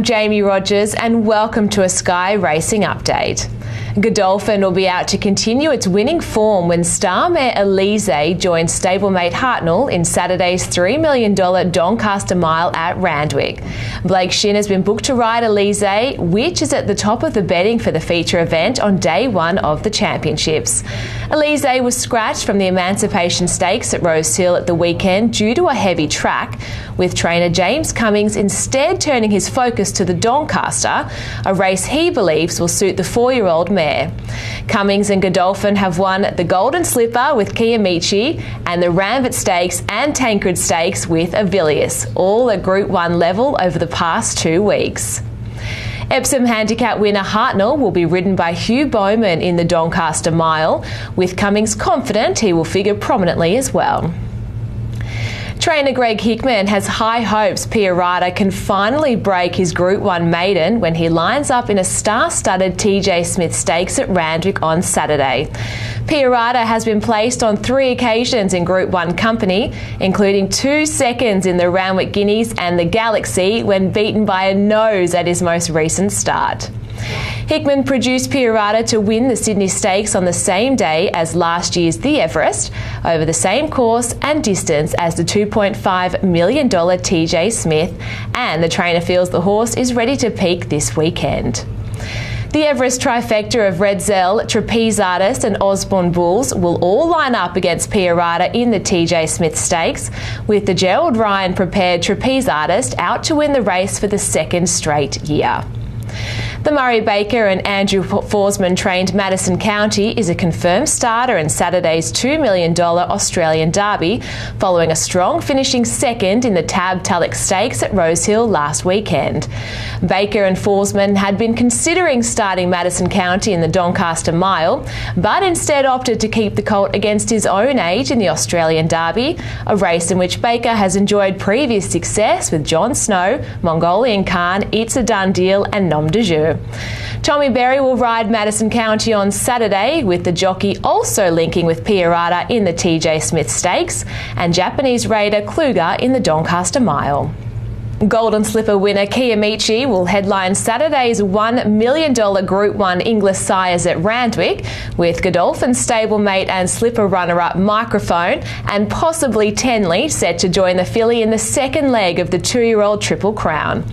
I'm Jaimee Rogers and welcome to a Sky Racing Update. Godolphin will be out to continue its winning form when star mare Elise joins stablemate Hartnell in Saturday's $3 million Doncaster Mile at Randwick. Blake Shin has been booked to ride Elise, which is at the top of the betting for the feature event on day one of the championships. Elise was scratched from the Emancipation Stakes at Rosehill at the weekend due to a heavy track, with trainer James Cummings instead turning his focus to the Doncaster, a race he believes will suit the 4-year-old mare. Cummings and Godolphin have won the Golden Slipper with Kiamichi and the Randwick Stakes and Tancred Stakes with Avilius, all at Group 1 level over the past 2 weeks. Epsom Handicap winner Hartnell will be ridden by Hugh Bowman in the Doncaster Mile, with Cummings confident he will figure prominently as well. Trainer Greg Hickman has high hopes Pierata can finally break his Group 1 maiden when he lines up in a star-studded TJ Smith Stakes at Randwick on Saturday. Pierata has been placed on 3 occasions in Group 1 company, including 2 seconds in the Randwick Guineas and the Galaxy when beaten by a nose at his most recent start. Hickman produced Pierata to win the Sydney Stakes on the same day as last year's the Everest, over the same course and distance as the $2.5 million TJ Smith, and the trainer feels the horse is ready to peak this weekend. The Everest trifecta of Red Zell, Trapeze Artist and Osborne Bulls will all line up against Pierata in the TJ Smith Stakes, with the Gerald Ryan prepared Trapeze Artist out to win the race for the 2nd straight year. The Murray Baker and Andrew Forsman trained Madison County is a confirmed starter in Saturday's $2 million Australian Derby, following a strong finishing 2nd in the Tab Tulloch Stakes at Rosehill last weekend. Baker and Forsman had been considering starting Madison County in the Doncaster Mile, but instead opted to keep the colt against his own age in the Australian Derby, a race in which Baker has enjoyed previous success with Jon Snow, Mongolian Khan, It's a Done Deal and Nom de Jeu. Tommy Berry will ride Madison County on Saturday, with the jockey also linking with Pierata in the TJ Smith Stakes and Japanese raider Kluger in the Doncaster Mile. Golden Slipper winner Kiamichi will headline Saturday's $1 million Group 1 English Sires at Randwick, with Godolphin stablemate and Slipper runner-up Microphone and possibly Tenley set to join the filly in the 2nd leg of the 2-year-old Triple Crown.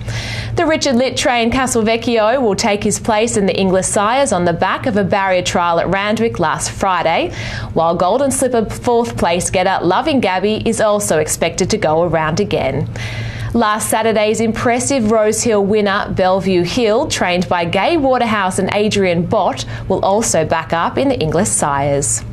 The Richard Litt trained Castelvecchio will take his place in the English Sires on the back of a barrier trial at Randwick last Friday, while Golden Slipper 4th place getter Loving Gabby is also expected to go around again. Last Saturday's impressive Rosehill winner, Bellevue Hill, trained by Gay Waterhouse and Adrian Bott, will also back up in the English Sires.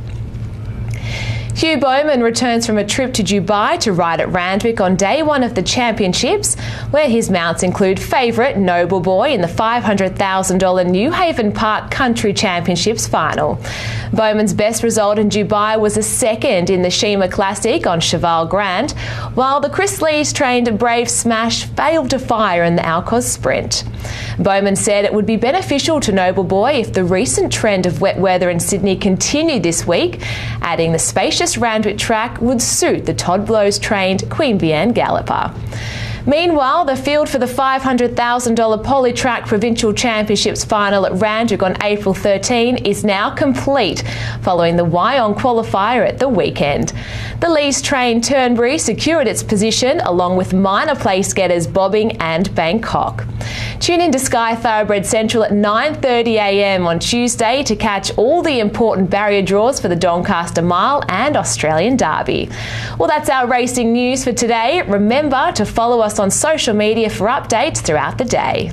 Hugh Bowman returns from a trip to Dubai to ride at Randwick on day 1 of the championships, where his mounts include favourite Noble Boy in the $500,000 New Haven Park Country Championships final. Bowman's best result in Dubai was a 2nd in the Shima Classic on Cheval Grand, while the Chris Lees trained Brave Smash failed to fire in the Alcoz Sprint. Bowman said it would be beneficial to Noble Boy if the recent trend of wet weather in Sydney continued this week, adding the spacious Randwick track would suit the Todd Blows trained Queen Bienne galloper. Meanwhile, the field for the $500,000 Polytrack Provincial Championships final at Randwick on April 13 is now complete, following the Wyong qualifier at the weekend. The Lees-trained Turnberry secured its position along with minor place getters Bobbing and Bangkok. Tune in to Sky Thoroughbred Central at 9:30 a.m. on Tuesday to catch all the important barrier draws for the Doncaster Mile and Australian Derby. Well, that's our racing news for today. Remember to follow us on social media for updates throughout the day.